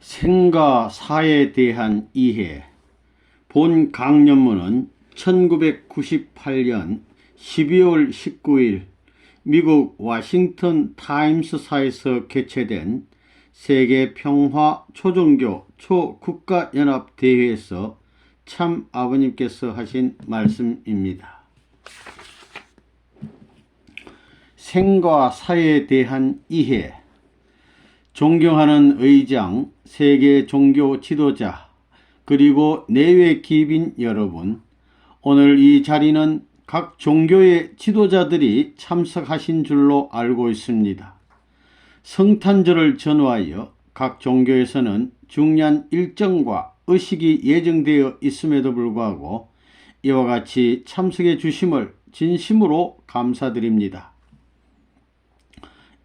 생과 사에 대한 이해. 본 강연문은 1998년 12월 19일 미국 워싱턴 타임스사에서 개최된 세계 평화 초종교 초국가연합 대회에서 참 아버님께서 하신 말씀입니다. 생과 사에 대한 이해. 존경하는 의장, 세계 종교 지도자, 그리고 내외 기빈 여러분, 오늘 이 자리는 각 종교의 지도자들이 참석하신 줄로 알고 있습니다. 성탄절을 전후하여 각 종교에서는 중요한 일정과 의식이 예정되어 있음에도 불구하고 이와 같이 참석해 주심을 진심으로 감사드립니다.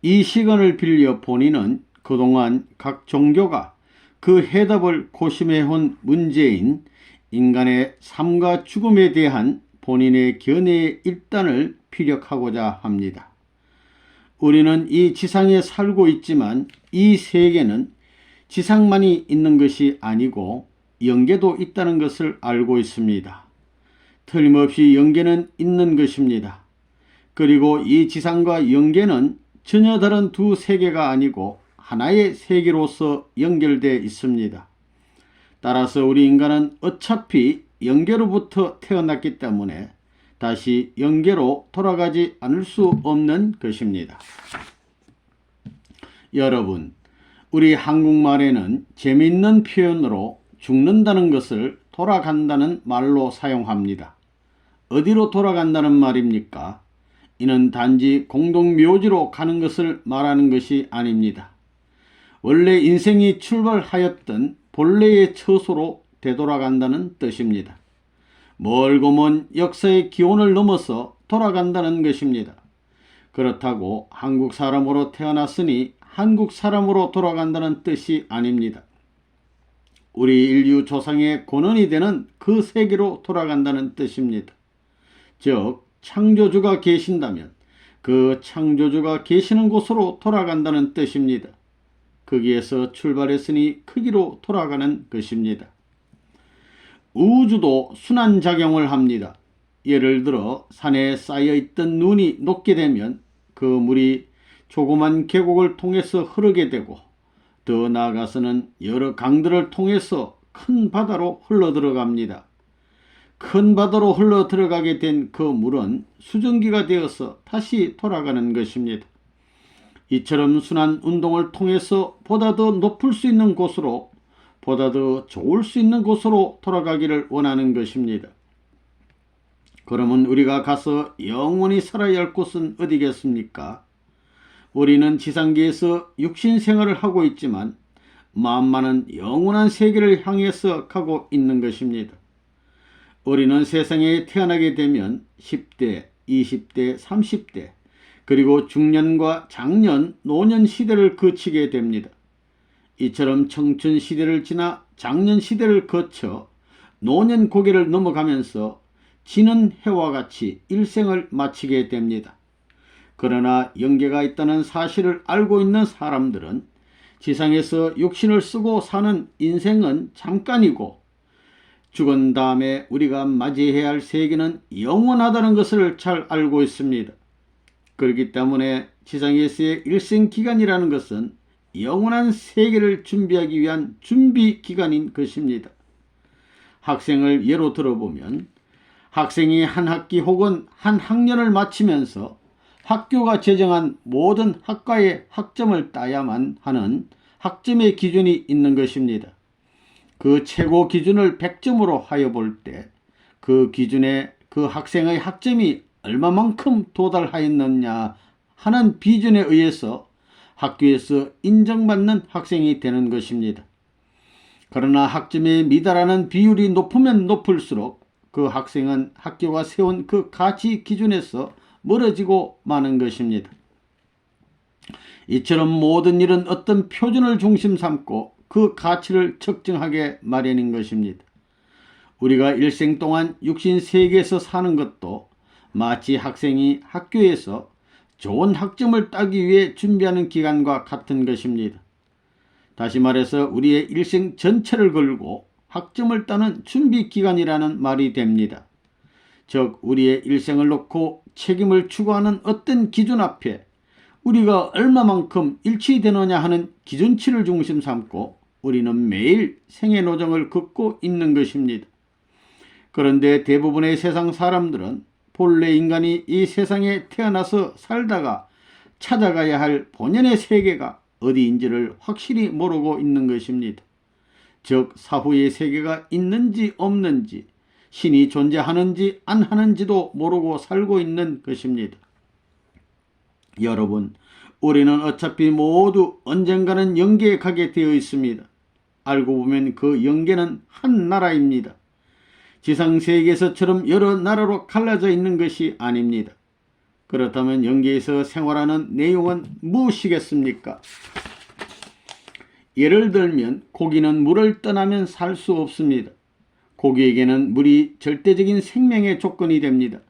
이 시간을 빌려 본인은 그동안 각 종교가 그 해답을 고심해온 문제인 인간의 삶과 죽음에 대한 본인의 견해의 일단을 피력하고자 합니다. 우리는 이 지상에 살고 있지만 이 세계는 지상만이 있는 것이 아니고 영계도 있다는 것을 알고 있습니다. 틀림없이 영계는 있는 것입니다. 그리고 이 지상과 영계는 전혀 다른 두 세계가 아니고 하나의 세계로서 연결되어 있습니다. 따라서 우리 인간은 어차피 영계로부터 태어났기 때문에 다시 영계로 돌아가지 않을 수 없는 것입니다. 여러분, 우리 한국말에는 재미있는 표현으로 죽는다는 것을 돌아간다는 말로 사용합니다. 어디로 돌아간다는 말입니까? 이는 단지 공동묘지로 가는 것을 말하는 것이 아닙니다. 원래 인생이 출발하였던 본래의 처소로 되돌아간다는 뜻입니다. 멀고 먼 역사의 기원을 넘어서 돌아간다는 것입니다. 그렇다고 한국 사람으로 태어났으니 한국 사람으로 돌아간다는 뜻이 아닙니다. 우리 인류 조상의 근원이 되는 그 세계로 돌아간다는 뜻입니다. 즉, 창조주가 계신다면 그 창조주가 계시는 곳으로 돌아간다는 뜻입니다. 거기에서 출발했으니 크기로 돌아가는 것입니다. 우주도 순환작용을 합니다. 예를 들어 산에 쌓여있던 눈이 녹게 되면 그 물이 조그만 계곡을 통해서 흐르게 되고 더 나아가서는 여러 강들을 통해서 큰 바다로 흘러들어갑니다. 큰 바다로 흘러 들어가게 된 그 물은 수증기가 되어서 다시 돌아가는 것입니다. 이처럼 순환 운동을 통해서 보다 더 높을 수 있는 곳으로, 보다 더 좋을 수 있는 곳으로 돌아가기를 원하는 것입니다. 그러면 우리가 가서 영원히 살아야 할 곳은 어디겠습니까? 우리는 지상계에서 육신 생활을 하고 있지만 마음만은 영원한 세계를 향해서 가고 있는 것입니다. 우리는 세상에 태어나게 되면 10대, 20대, 30대, 그리고 중년과 장년, 노년 시대를 거치게 됩니다. 이처럼 청춘 시대를 지나 장년 시대를 거쳐 노년 고개를 넘어가면서 지는 해와 같이 일생을 마치게 됩니다. 그러나 영계가 있다는 사실을 알고 있는 사람들은 지상에서 육신을 쓰고 사는 인생은 잠깐이고 죽은 다음에 우리가 맞이해야 할 세계는 영원하다는 것을 잘 알고 있습니다. 그렇기 때문에 지상에서의 일생기간이라는 것은 영원한 세계를 준비하기 위한 준비기간인 것입니다. 학생을 예로 들어보면 학생이 한 학기 혹은 한 학년을 마치면서 학교가 제정한 모든 학과의 학점을 따야만 하는 학점의 기준이 있는 것입니다. 그 최고 기준을 100점으로 하여 볼 때 그 기준에 그 학생의 학점이 얼마만큼 도달하였느냐 하는 비준에 의해서 학교에서 인정받는 학생이 되는 것입니다. 그러나 학점에 미달하는 비율이 높으면 높을수록 그 학생은 학교가 세운 그 가치 기준에서 멀어지고 마는 것입니다. 이처럼 모든 일은 어떤 표준을 중심 삼고 그 가치를 측정하게 마련인 것입니다. 우리가 일생 동안 육신 세계에서 사는 것도 마치 학생이 학교에서 좋은 학점을 따기 위해 준비하는 기간과 같은 것입니다. 다시 말해서 우리의 일생 전체를 걸고 학점을 따는 준비기간이라는 말이 됩니다. 즉 우리의 일생을 놓고 책임을 추구하는 어떤 기준 앞에 우리가 얼마만큼 일치되느냐 하는 기준치를 중심 삼고 우리는 매일 생애 노정을 긋고 있는 것입니다. 그런데 대부분의 세상 사람들은 본래 인간이 이 세상에 태어나서 살다가 찾아가야 할 본연의 세계가 어디인지를 확실히 모르고 있는 것입니다. 즉 사후의 세계가 있는지 없는지, 신이 존재하는지 안 하는지도 모르고 살고 있는 것입니다. 여러분, 우리는 어차피 모두 언젠가는 영계에 가게 되어 있습니다. 알고 보면 그 영계는 한 나라입니다. 지상세계에서처럼 여러 나라로 갈라져 있는 것이 아닙니다. 그렇다면 영계에서 생활하는 내용은 무엇이겠습니까? 예를 들면 고기는 물을 떠나면 살 수 없습니다. 고기에게는 물이 절대적인 생명의 조건이 됩니다.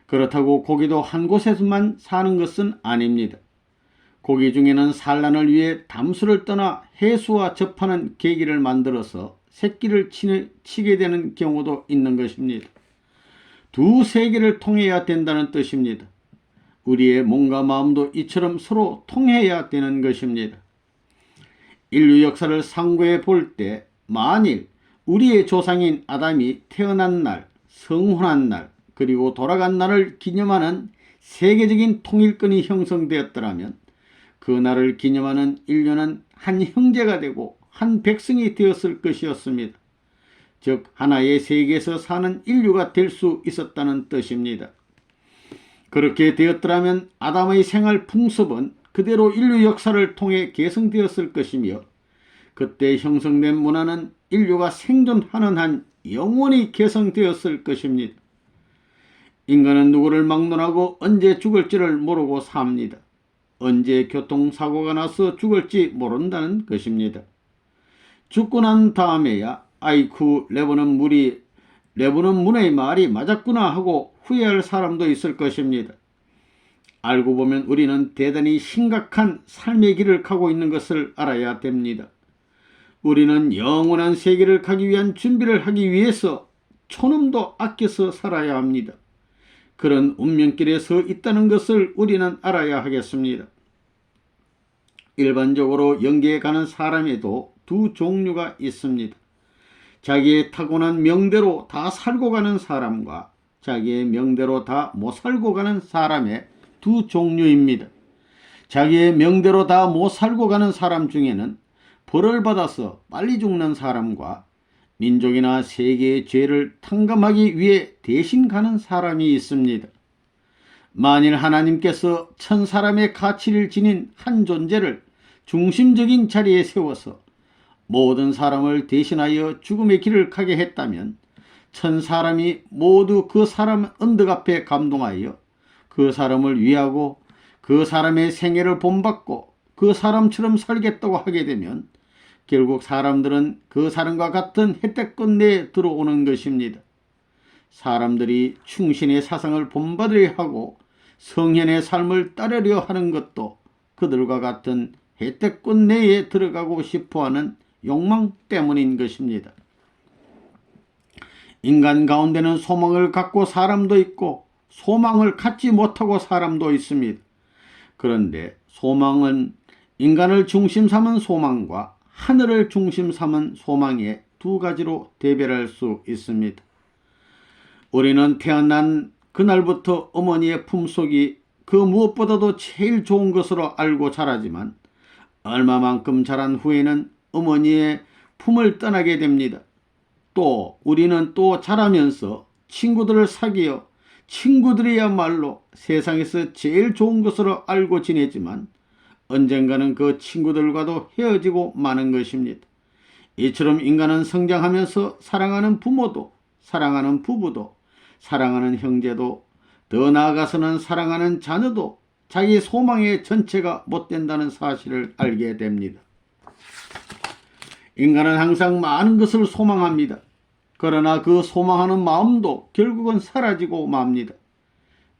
그렇다고 고기도 한 곳에서만 사는 것은 아닙니다. 고기 중에는 산란을 위해 담수를 떠나 해수와 접하는 계기를 만들어서 새끼를 치게 되는 경우도 있는 것입니다. 두 세계를 통해야 된다는 뜻입니다. 우리의 몸과 마음도 이처럼 서로 통해야 되는 것입니다. 인류 역사를 상고해 볼 때 만일 우리의 조상인 아담이 태어난 날, 성혼한 날, 그리고 돌아간 날을 기념하는 세계적인 통일권이 형성되었더라면 그 날을 기념하는 인류는 한 형제가 되고 한 백성이 되었을 것이었습니다. 즉 하나의 세계에서 사는 인류가 될 수 있었다는 뜻입니다. 그렇게 되었더라면 아담의 생활 풍습은 그대로 인류 역사를 통해 개성되었을 것이며 그때 형성된 문화는 인류가 생존하는 한 영원히 개성되었을 것입니다. 인간은 누구를 막론하고 언제 죽을지를 모르고 삽니다. 언제 교통사고가 나서 죽을지 모른다는 것입니다. 죽고 난 다음에야 아이쿠 레브는 문의 말이 맞았구나 하고 후회할 사람도 있을 것입니다. 알고 보면 우리는 대단히 심각한 삶의 길을 가고 있는 것을 알아야 됩니다. 우리는 영원한 세계를 가기 위한 준비를 하기 위해서 촌음도 아껴서 살아야 합니다. 그런 운명길에 서 있다는 것을 우리는 알아야 하겠습니다. 일반적으로 영계에 가는 사람에도 두 종류가 있습니다. 자기의 타고난 명대로 다 살고 가는 사람과 자기의 명대로 다 못 살고 가는 사람의 두 종류입니다. 자기의 명대로 다 못 살고 가는 사람 중에는 벌을 받아서 빨리 죽는 사람과 민족이나 세계의 죄를 탕감하기 위해 대신 가는 사람이 있습니다. 만일 하나님께서 천 사람의 가치를 지닌 한 존재를 중심적인 자리에 세워서 모든 사람을 대신하여 죽음의 길을 가게 했다면 천 사람이 모두 그 사람 언덕 앞에 감동하여 그 사람을 위하고 그 사람의 생애를 본받고 그 사람처럼 살겠다고 하게 되면 결국 사람들은 그 사람과 같은 혜택권 내에 들어오는 것입니다. 사람들이 충신의 사상을 본받으려 하고 성현의 삶을 따르려 하는 것도 그들과 같은 혜택권 내에 들어가고 싶어하는 욕망 때문인 것입니다. 인간 가운데는 소망을 갖고 사람도 있고 소망을 갖지 못하고 사람도 있습니다. 그런데 소망은 인간을 중심 삼은 소망과 하늘을 중심 삼은 소망의 두 가지로 대별할 수 있습니다. 우리는 태어난 그날부터 어머니의 품속이 그 무엇보다도 제일 좋은 것으로 알고 자라지만 얼마만큼 자란 후에는 어머니의 품을 떠나게 됩니다. 또 우리는 또 자라면서 친구들을 사귀어 친구들이야말로 세상에서 제일 좋은 것으로 알고 지내지만 언젠가는 그 친구들과도 헤어지고 마는 것입니다. 이처럼 인간은 성장하면서 사랑하는 부모도, 사랑하는 부부도, 사랑하는 형제도, 더 나아가서는 사랑하는 자녀도 자기 소망의 전체가 못 된다는 사실을 알게 됩니다. 인간은 항상 많은 것을 소망합니다. 그러나 그 소망하는 마음도 결국은 사라지고 맙니다.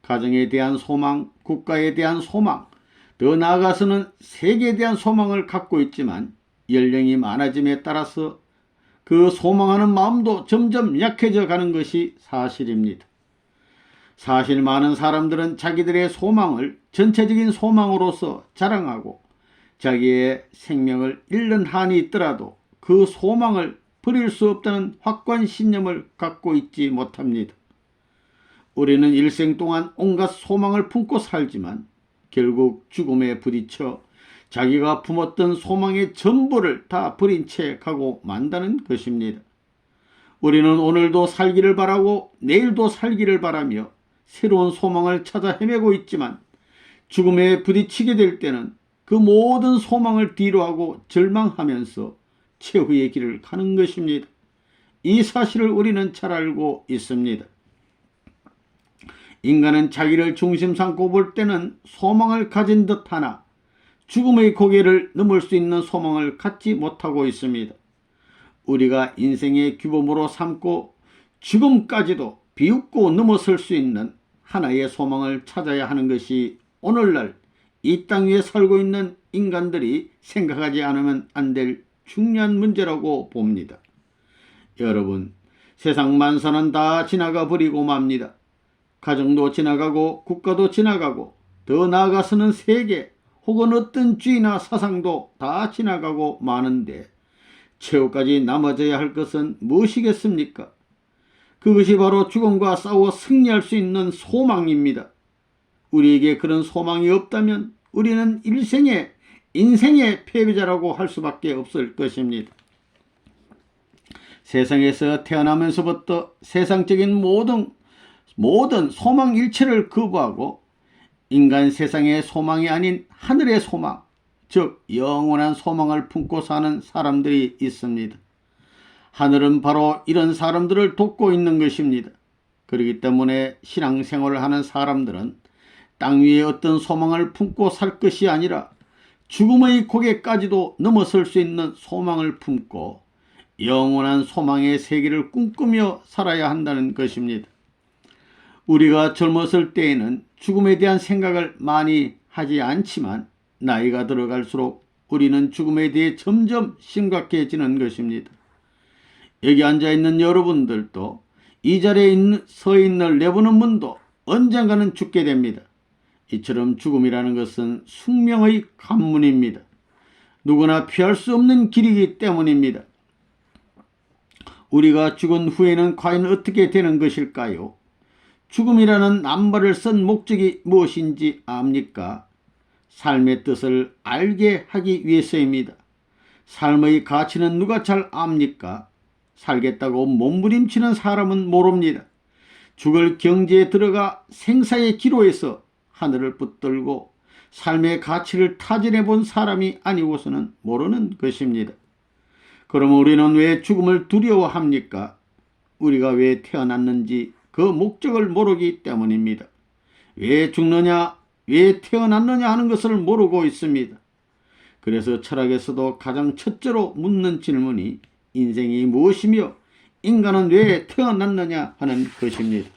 가정에 대한 소망, 국가에 대한 소망, 더 나아가서는 세계에 대한 소망을 갖고 있지만 연령이 많아짐에 따라서 그 소망하는 마음도 점점 약해져 가는 것이 사실입니다. 사실 많은 사람들은 자기들의 소망을 전체적인 소망으로서 자랑하고 자기의 생명을 잃는 한이 있더라도 그 소망을 버릴 수 없다는 확고한 신념을 갖고 있지 못합니다. 우리는 일생 동안 온갖 소망을 품고 살지만 결국 죽음에 부딪혀 자기가 품었던 소망의 전부를 다 버린 채 가고 만다는 것입니다. 우리는 오늘도 살기를 바라고 내일도 살기를 바라며 새로운 소망을 찾아 헤매고 있지만 죽음에 부딪히게 될 때는 그 모든 소망을 뒤로하고 절망하면서 최후의 길을 가는 것입니다. 이 사실을 우리는 잘 알고 있습니다. 인간은 자기를 중심 삼고 볼 때는 소망을 가진 듯하나 죽음의 고개를 넘을 수 있는 소망을 갖지 못하고 있습니다. 우리가 인생의 규범으로 삼고 죽음까지도 비웃고 넘어설 수 있는 하나의 소망을 찾아야 하는 것이 오늘날 이 땅 위에 살고 있는 인간들이 생각하지 않으면 안 될 중요한 문제라고 봅니다. 여러분, 세상 만사는 다 지나가 버리고 맙니다. 가정도 지나가고 국가도 지나가고 더 나아가서는 세계 혹은 어떤 주의나 사상도 다 지나가고 마는데 최후까지 남아져야 할 것은 무엇이겠습니까? 그것이 바로 죽음과 싸워 승리할 수 있는 소망입니다. 우리에게 그런 소망이 없다면 우리는 인생의 패배자라고 할 수밖에 없을 것입니다. 세상에서 태어나면서부터 세상적인 모든 소망 일체를 거부하고 인간 세상의 소망이 아닌 하늘의 소망, 즉 영원한 소망을 품고 사는 사람들이 있습니다. 하늘은 바로 이런 사람들을 돕고 있는 것입니다. 그렇기 때문에 신앙생활을 하는 사람들은 땅 위에 어떤 소망을 품고 살 것이 아니라 죽음의 고개까지도 넘어설 수 있는 소망을 품고 영원한 소망의 세계를 꿈꾸며 살아야 한다는 것입니다. 우리가 젊었을 때에는 죽음에 대한 생각을 많이 하지 않지만 나이가 들어갈수록 우리는 죽음에 대해 점점 심각해지는 것입니다. 여기 앉아있는 여러분들도 이 자리에 서 있는 내보는 분도 언젠가는 죽게 됩니다. 이처럼 죽음이라는 것은 숙명의 관문입니다. 누구나 피할 수 없는 길이기 때문입니다. 우리가 죽은 후에는 과연 어떻게 되는 것일까요? 죽음이라는 남발을 쓴 목적이 무엇인지 압니까? 삶의 뜻을 알게 하기 위해서입니다. 삶의 가치는 누가 잘 압니까? 살겠다고 몸부림치는 사람은 모릅니다. 죽을 경지에 들어가 생사의 기로에서 하늘을 붙들고 삶의 가치를 타진해 본 사람이 아니고서는 모르는 것입니다. 그럼 우리는 왜 죽음을 두려워합니까? 우리가 왜 태어났는지 그 목적을 모르기 때문입니다. 왜 죽느냐, 왜 태어났느냐 하는 것을 모르고 있습니다. 그래서 철학에서도 가장 첫째로 묻는 질문이 인생이 무엇이며 인간은 왜 태어났느냐 하는 것입니다.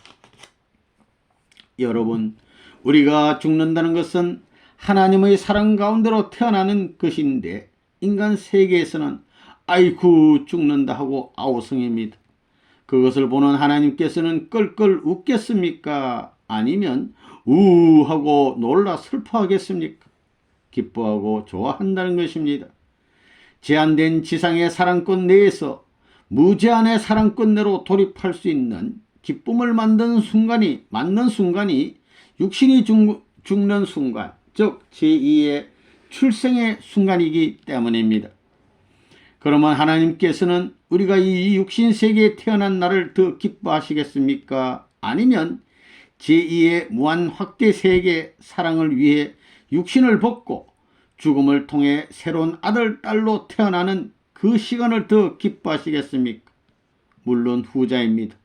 여러분, 우리가 죽는다는 것은 하나님의 사랑 가운데로 태어나는 것인데 인간 세계에서는 아이쿠 죽는다 하고 아우성입니다. 그것을 보는 하나님께서는 껄껄 웃겠습니까? 아니면 우하고 놀라 슬퍼하겠습니까? 기뻐하고 좋아한다는 것입니다. 제한된 지상의 사랑권 내에서 무제한의 사랑권 내로 돌입할 수 있는 기쁨을 맞는 순간이 육신이 죽는 순간, 즉 제2의 출생의 순간이기 때문입니다. 그러면 하나님께서는 우리가 이 육신 세계에 태어난 나를 더 기뻐하시겠습니까? 아니면 제2의 무한 확대 세계 사랑을 위해 육신을 벗고 죽음을 통해 새로운 아들, 딸로 태어나는 그 시간을 더 기뻐하시겠습니까? 물론 후자입니다.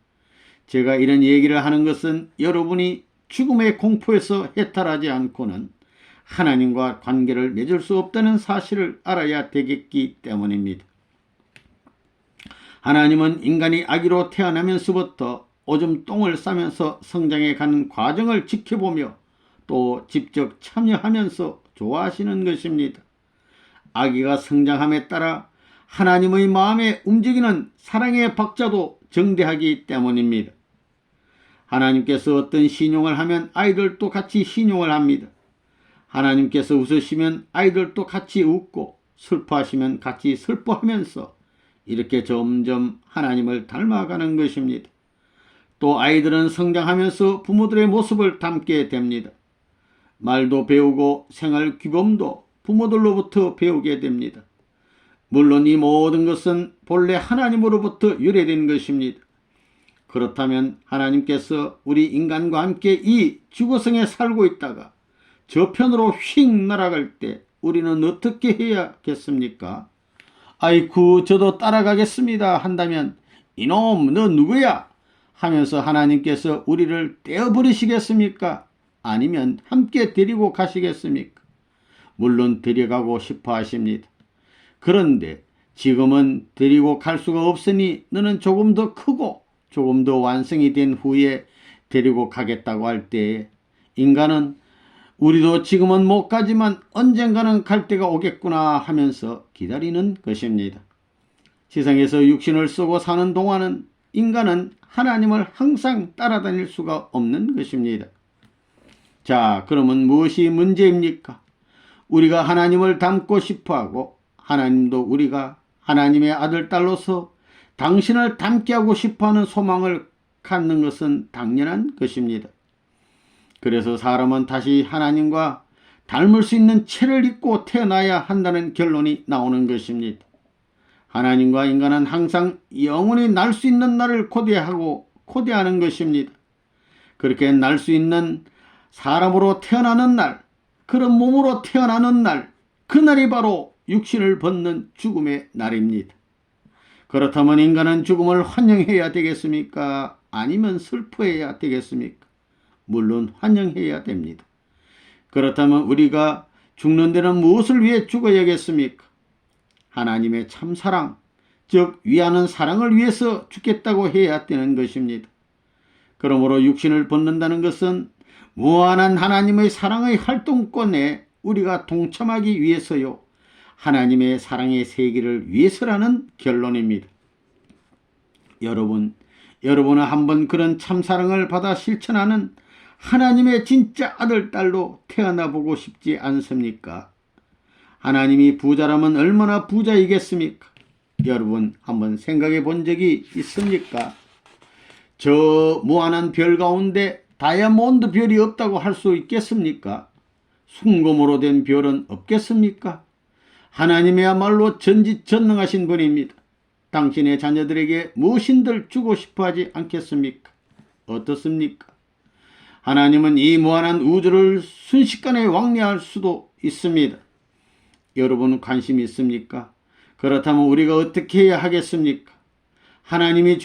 제가 이런 얘기를 하는 것은 여러분이 죽음의 공포에서 해탈하지 않고는 하나님과 관계를 맺을 수 없다는 사실을 알아야 되겠기 때문입니다. 하나님은 인간이 아기로 태어나면서부터 오줌 똥을 싸면서 성장해 가는 과정을 지켜보며 또 직접 참여하면서 좋아하시는 것입니다. 아기가 성장함에 따라 하나님의 마음에 움직이는 사랑의 박자도 정대하기 때문입니다. 하나님께서 어떤 신용을 하면 아이들도 같이 신용을 합니다. 하나님께서 웃으시면 아이들도 같이 웃고 슬퍼하시면 같이 슬퍼하면서 이렇게 점점 하나님을 닮아가는 것입니다. 또 아이들은 성장하면서 부모들의 모습을 닮게 됩니다. 말도 배우고 생활 규범도 부모들로부터 배우게 됩니다. 물론 이 모든 것은 본래 하나님으로부터 유래된 것입니다. 그렇다면 하나님께서 우리 인간과 함께 이 지구성에 살고 있다가 저편으로 휙 날아갈 때 우리는 어떻게 해야겠습니까? 아이쿠 저도 따라가겠습니다 한다면 이놈 너 누구야? 하면서 하나님께서 우리를 떼어버리시겠습니까? 아니면 함께 데리고 가시겠습니까? 물론 데려가고 싶어 하십니다. 그런데 지금은 데리고 갈 수가 없으니 너는 조금 더 크고 조금 더 완성이 된 후에 데리고 가겠다고 할 때 인간은 우리도 지금은 못 가지만 언젠가는 갈 때가 오겠구나 하면서 기다리는 것입니다. 지상에서 육신을 쓰고 사는 동안은 인간은 하나님을 항상 따라다닐 수가 없는 것입니다. 자, 그러면 무엇이 문제입니까? 우리가 하나님을 닮고 싶어하고 하나님도 우리가 하나님의 아들, 딸로서 당신을 닮게 하고 싶어하는 소망을 갖는 것은 당연한 것입니다. 그래서 사람은 다시 하나님과 닮을 수 있는 체를 입고 태어나야 한다는 결론이 나오는 것입니다. 하나님과 인간은 항상 영원히 날 수 있는 날을 고대하는 것입니다. 그렇게 날 수 있는 사람으로 태어나는 날, 그런 몸으로 태어나는 날, 그날이 바로 육신을 벗는 죽음의 날입니다. 그렇다면 인간은 죽음을 환영해야 되겠습니까? 아니면 슬퍼해야 되겠습니까? 물론 환영해야 됩니다. 그렇다면 우리가 죽는 데는 무엇을 위해 죽어야겠습니까? 하나님의 참사랑, 즉 위하는 사랑을 위해서 죽겠다고 해야 되는 것입니다. 그러므로 육신을 벗는다는 것은 무한한 하나님의 사랑의 활동권에 우리가 동참하기 위해서요, 하나님의 사랑의 세계를 위해서라는 결론입니다. 여러분은 한번 그런 참사랑을 받아 실천하는 하나님의 진짜 아들, 딸로 태어나 보고 싶지 않습니까? 하나님이 부자라면 얼마나 부자이겠습니까? 여러분 한번 생각해 본 적이 있습니까? 저 무한한 별 가운데 다이아몬드 별이 없다고 할 수 있겠습니까? 순금으로 된 별은 없겠습니까? 하나님이야말로 전지전능하신 분입니다. 당신의 자녀들에게 무엇인들 주고 싶어 하지 않겠습니까? 어떻습니까? 하나님은 이 무한한 우주를 순식간에 왕래할 수도 있습니다. 여러분 관심 있습니까? 그렇다면 우리가 어떻게 해야 하겠습니까? 하나님이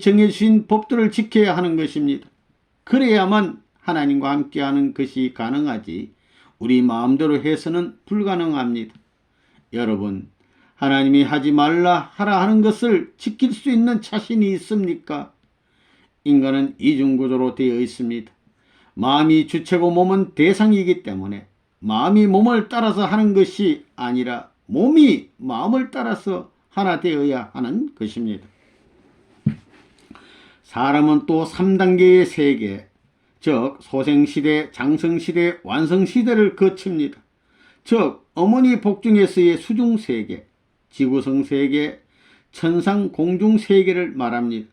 정해주신 법들을 지켜야 하는 것입니다. 그래야만 하나님과 함께하는 것이 가능하지 우리 마음대로 해서는 불가능합니다. 여러분, 하나님이 하지 말라 하라 하는 것을 지킬 수 있는 자신이 있습니까? 인간은 이중구조로 되어 있습니다. 마음이 주체고 몸은 대상이기 때문에 마음이 몸을 따라서 하는 것이 아니라 몸이 마음을 따라서 하나 되어야 하는 것입니다. 사람은 또 3단계의 세계, 즉 소생시대, 장성시대, 완성시대를 거칩니다. 즉 어머니 복중에서의 수중세계, 지구성세계, 천상공중세계를 말합니다.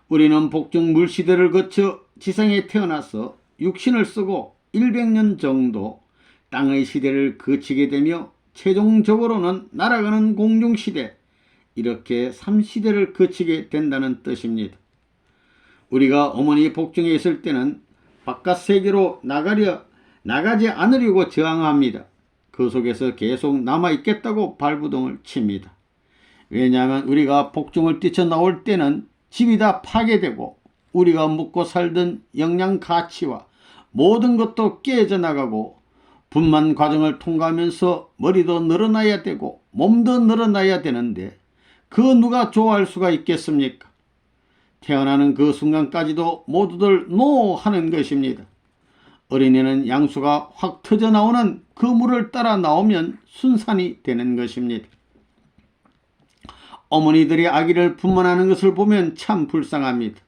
우리는 복중 물시대를 거쳐 지상에 태어나서 육신을 쓰고 100년 정도 땅의 시대를 거치게 되며 최종적으로는 날아가는 공중시대, 이렇게 3시대를 거치게 된다는 뜻입니다. 우리가 어머니 복중에 있을 때는 바깥 세계로 나가지 않으려고 저항합니다. 그 속에서 계속 남아있겠다고 발부동을 칩니다. 왜냐하면 우리가 복중을 뛰쳐나올 때는 집이 다 파괴되고 우리가 묵고 살던 영양 가치와 모든 것도 깨져나가고 분만 과정을 통과하면서 머리도 늘어나야 되고 몸도 늘어나야 되는데 그 누가 좋아할 수가 있겠습니까? 태어나는 그 순간까지도 모두들 노 하는 것입니다. 어린애는 양수가 확 터져 나오는 그 물을 따라 나오면 순산이 되는 것입니다. 어머니들이 아기를 분만하는 것을 보면 참 불쌍합니다.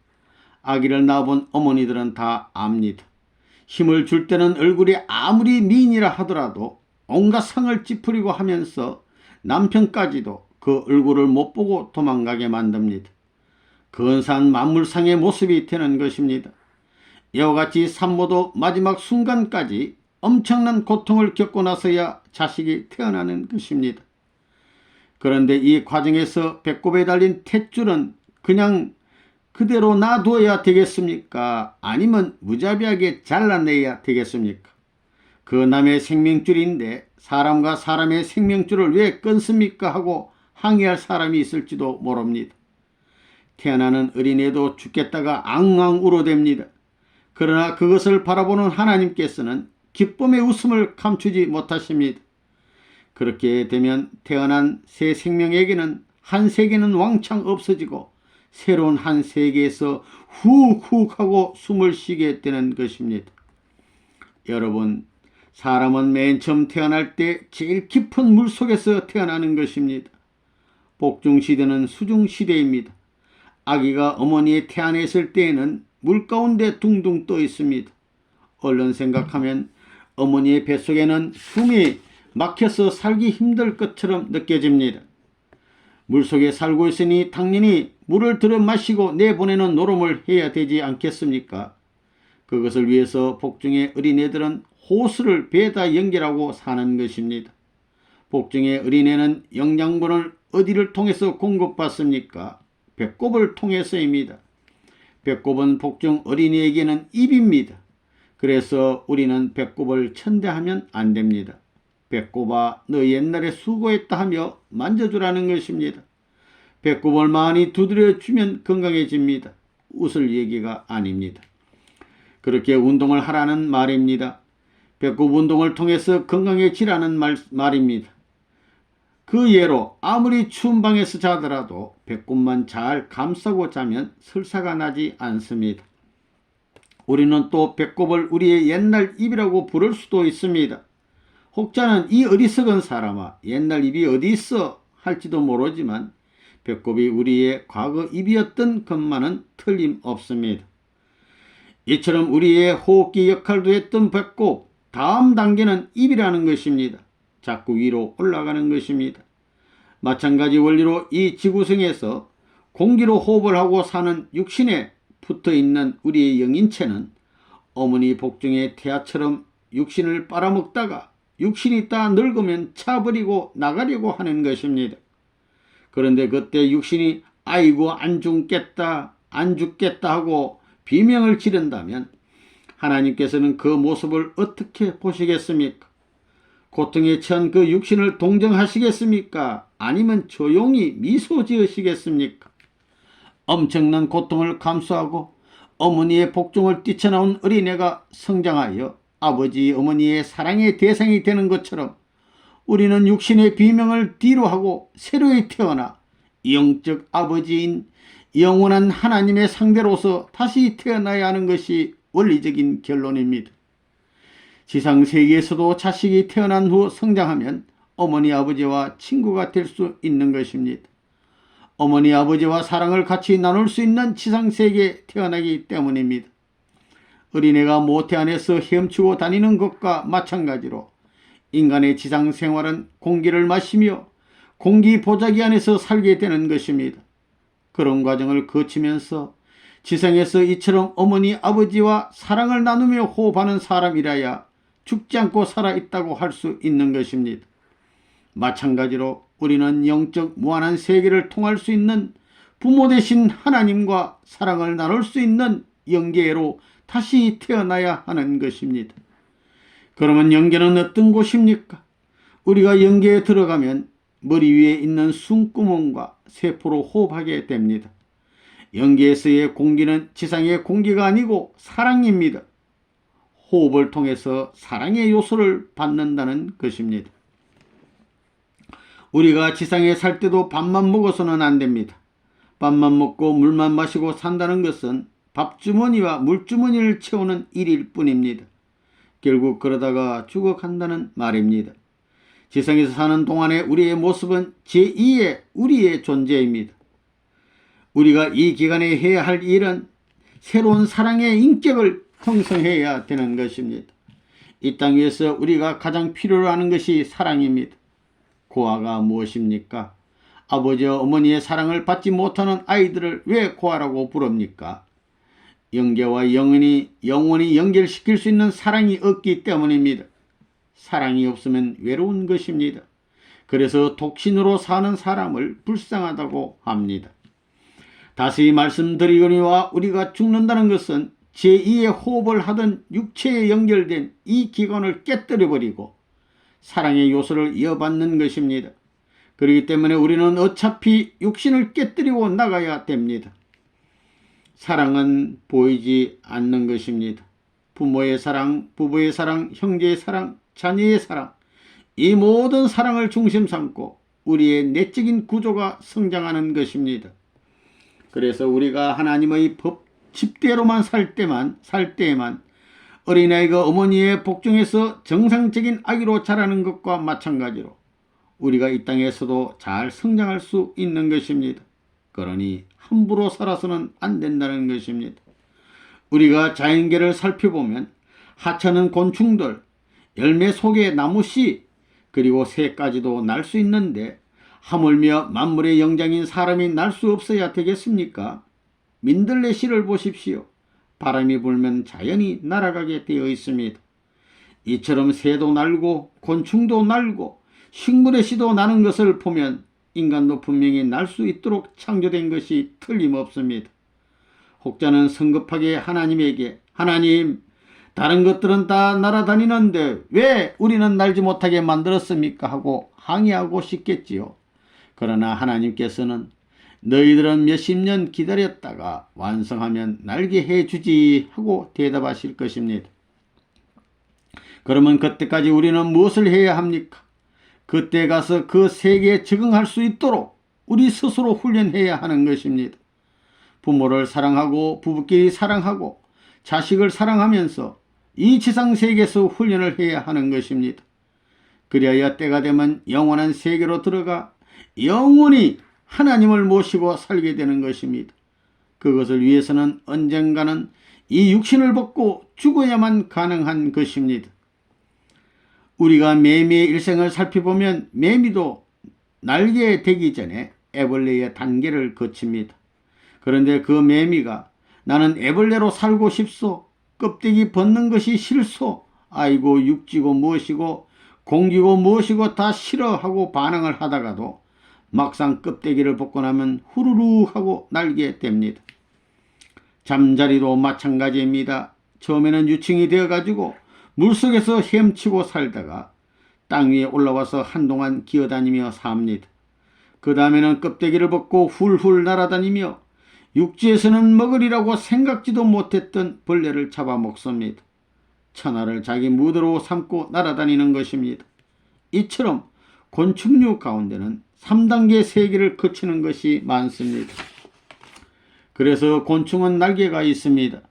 아기를 낳아본 어머니들은 다 압니다. 힘을 줄 때는 얼굴이 아무리 미인이라 하더라도 온갖 상을 찌푸리고 하면서 남편까지도 그 얼굴을 못 보고 도망가게 만듭니다. 근사한 만물상의 모습이 되는 것입니다. 이와 같이 산모도 마지막 순간까지 엄청난 고통을 겪고 나서야 자식이 태어나는 것입니다. 그런데 이 과정에서 배꼽에 달린 탯줄은 그냥 그대로 놔두어야 되겠습니까? 아니면 무자비하게 잘라내야 되겠습니까? 그 남의 생명줄인데 사람과 사람의 생명줄을 왜 끊습니까? 하고 항의할 사람이 있을지도 모릅니다. 태어나는 어린애도 죽겠다가 앙앙 울어댑니다. 그러나 그것을 바라보는 하나님께서는 기쁨의 웃음을 감추지 못하십니다. 그렇게 되면 태어난 새 생명에게는 한 세계는 왕창 없어지고 새로운 한 세계에서 훅훅 하고 숨을 쉬게 되는 것입니다. 여러분, 사람은 맨 처음 태어날 때 제일 깊은 물속에서 태어나는 것입니다. 복중시대는 수중시대입니다. 아기가 어머니의 태 안에 있을 때에는 물 가운데 둥둥 떠 있습니다. 얼른 생각하면 어머니의 뱃속에는 숨이 막혀서 살기 힘들 것처럼 느껴집니다. 물속에 살고 있으니 당연히 물을 들여 마시고 내보내는 노름을 해야 되지 않겠습니까? 그것을 위해서 복중의 어린애들은 호수를 배에다 연결하고 사는 것입니다. 복중의 어린애는 영양분을 어디를 통해서 공급받습니까? 배꼽을 통해서입니다. 배꼽은 복중 어린이에게는 입입니다. 그래서 우리는 배꼽을 천대하면 안 됩니다. 배꼽아, 너 옛날에 수고했다 하며 만져주라는 것입니다. 배꼽을 많이 두드려주면 건강해집니다. 웃을 얘기가 아닙니다. 그렇게 운동을 하라는 말입니다. 배꼽 운동을 통해서 건강해지라는 말입니다. 그 예로 아무리 추운 방에서 자더라도 배꼽만 잘 감싸고 자면 설사가 나지 않습니다. 우리는 또 배꼽을 우리의 옛날 입이라고 부를 수도 있습니다. 혹자는 이 어리석은 사람아, 옛날 입이 어디 있어 할지도 모르지만 배꼽이 우리의 과거 입이었던 것만은 틀림없습니다. 이처럼 우리의 호흡기 역할도 했던 배꼽, 다음 단계는 입이라는 것입니다. 자꾸 위로 올라가는 것입니다. 마찬가지 원리로 이 지구상에서 공기로 호흡을 하고 사는 육신에 붙어있는 우리의 영인체는 어머니 복중의 태아처럼 육신을 빨아먹다가 육신이 다 늙으면 차버리고 나가려고 하는 것입니다. 그런데 그때 육신이 아이고 안 죽겠다 하고 비명을 지른다면 하나님께서는 그 모습을 어떻게 보시겠습니까? 고통에 처한 그 육신을 동정하시겠습니까? 아니면 조용히 미소 지으시겠습니까? 엄청난 고통을 감수하고 어머니의 복중을 뛰쳐나온 어린애가 성장하여 아버지 어머니의 사랑의 대상이 되는 것처럼 우리는 육신의 비명을 뒤로 하고 새로이 태어나 영적 아버지인 영원한 하나님의 상대로서 다시 태어나야 하는 것이 원리적인 결론입니다. 지상세계에서도 자식이 태어난 후 성장하면 어머니 아버지와 친구가 될 수 있는 것입니다. 어머니 아버지와 사랑을 같이 나눌 수 있는 지상세계에 태어나기 때문입니다. 어린애가 모태 안에서 헤엄치고 다니는 것과 마찬가지로 인간의 지상생활은 공기를 마시며 공기 보자기 안에서 살게 되는 것입니다. 그런 과정을 거치면서 지상에서 이처럼 어머니 아버지와 사랑을 나누며 호흡하는 사람이라야 죽지 않고 살아있다고 할 수 있는 것입니다. 마찬가지로 우리는 영적 무한한 세계를 통할 수 있는 부모 되신 하나님과 사랑을 나눌 수 있는 영계로 다시 태어나야 하는 것입니다. 그러면 영계는 어떤 곳입니까? 우리가 영계에 들어가면 머리 위에 있는 숨구멍과 세포로 호흡하게 됩니다. 영계에서의 공기는 지상의 공기가 아니고 사랑입니다. 호흡을 통해서 사랑의 요소를 받는다는 것입니다. 우리가 지상에 살 때도 밥만 먹어서는 안 됩니다. 밥만 먹고 물만 마시고 산다는 것은 밥주머니와 물주머니를 채우는 일일 뿐입니다. 결국 그러다가 죽어간다는 말입니다. 지상에서 사는 동안에 우리의 모습은 제2의 우리의 존재입니다. 우리가 이 기간에 해야 할 일은 새로운 사랑의 인격을 형성해야 되는 것입니다. 이 땅 위에서 우리가 가장 필요로 하는 것이 사랑입니다. 고아가 무엇입니까? 아버지와 어머니의 사랑을 받지 못하는 아이들을 왜 고아라고 부릅니까? 영계와 영원히 연결시킬 수 있는 사랑이 없기 때문입니다. 사랑이 없으면 외로운 것입니다. 그래서 독신으로 사는 사람을 불쌍하다고 합니다. 다시 말씀드리거니와 우리가 죽는다는 것은 제2의 호흡을 하던 육체에 연결된 이 기관을 깨뜨려버리고 사랑의 요소를 이어받는 것입니다. 그렇기 때문에 우리는 어차피 육신을 깨뜨리고 나가야 됩니다. 사랑은 보이지 않는 것입니다. 부모의 사랑, 부부의 사랑, 형제의 사랑, 자녀의 사랑, 이 모든 사랑을 중심 삼고 우리의 내적인 구조가 성장하는 것입니다. 그래서 우리가 하나님의 법 집대로만 살 때에만 어린아이가 어머니의 복중에서 정상적인 아기로 자라는 것과 마찬가지로 우리가 이 땅에서도 잘 성장할 수 있는 것입니다. 그러니 함부로 살아서는 안 된다는 것입니다. 우리가 자연계를 살펴보면 하찮은 곤충들, 열매 속의 나무씨, 그리고 새까지도 날 수 있는데 하물며 만물의 영장인 사람이 날 수 없어야 되겠습니까? 민들레 씨를 보십시오. 바람이 불면 자연히 날아가게 되어 있습니다. 이처럼 새도 날고 곤충도 날고 식물의 씨도 나는 것을 보면 인간도 분명히 날 수 있도록 창조된 것이 틀림없습니다. 혹자는 성급하게 하나님에게 하나님, 다른 것들은 다 날아다니는데 왜 우리는 날지 못하게 만들었습니까? 하고 항의하고 싶겠지요. 그러나 하나님께서는 너희들은 몇십 년 기다렸다가 완성하면 날게 해주지 하고 대답하실 것입니다. 그러면 그때까지 우리는 무엇을 해야 합니까? 그때 가서 그 세계에 적응할 수 있도록 우리 스스로 훈련해야 하는 것입니다. 부모를 사랑하고 부부끼리 사랑하고 자식을 사랑하면서 이 지상세계에서 훈련을 해야 하는 것입니다. 그리하여 때가 되면 영원한 세계로 들어가 영원히 하나님을 모시고 살게 되는 것입니다. 그것을 위해서는 언젠가는 이 육신을 벗고 죽어야만 가능한 것입니다. 우리가 매미의 일생을 살펴보면 매미도 날게 되기 전에 애벌레의 단계를 거칩니다. 그런데 그 매미가 나는 애벌레로 살고 싶소, 껍데기 벗는 것이 싫소, 아이고 육지고 무엇이고 공기고 무엇이고 다 싫어하고 반항을 하다가도 막상 껍데기를 벗고 나면 후루루 하고 날게 됩니다. 잠자리도 마찬가지입니다. 처음에는 유충이 되어가지고 물속에서 헤엄치고 살다가 땅 위에 올라와서 한동안 기어다니며 삽니다. 그 다음에는 껍데기를 벗고 훌훌 날아다니며 육지에서는 먹으리라고 생각지도 못했던 벌레를 잡아먹습니다. 천하를 자기 무대로 삼고 날아다니는 것입니다. 이처럼 곤충류 가운데는 3단계 세계를 거치는 것이 많습니다. 그래서 곤충은 날개가 있습니다.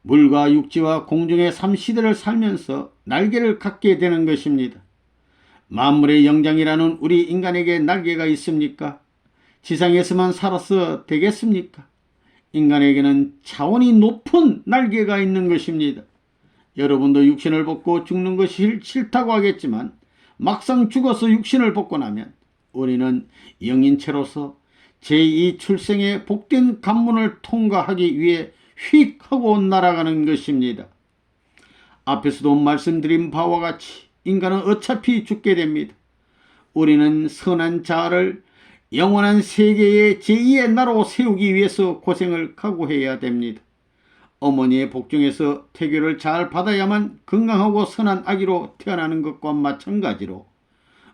물과 육지와 공중의 3시대를 살면서 날개를 갖게 되는 것입니다. 만물의 영장이라는 우리 인간에게 날개가 있습니까? 지상에서만 살아서 되겠습니까? 인간에게는 차원이 높은 날개가 있는 것입니다. 여러분도 육신을 벗고 죽는 것이 싫다고 하겠지만 막상 죽어서 육신을 벗고 나면 우리는 영인체로서 제2 출생의 복된 관문을 통과하기 위해 휙 하고 날아가는 것입니다. 앞에서도 말씀드린 바와 같이 인간은 어차피 죽게 됩니다. 우리는 선한 자아를 영원한 세계의 제2의 나라로 세우기 위해서 고생을 각오해야 됩니다. 어머니의 복중에서 태교를 잘 받아야만 건강하고 선한 아기로 태어나는 것과 마찬가지로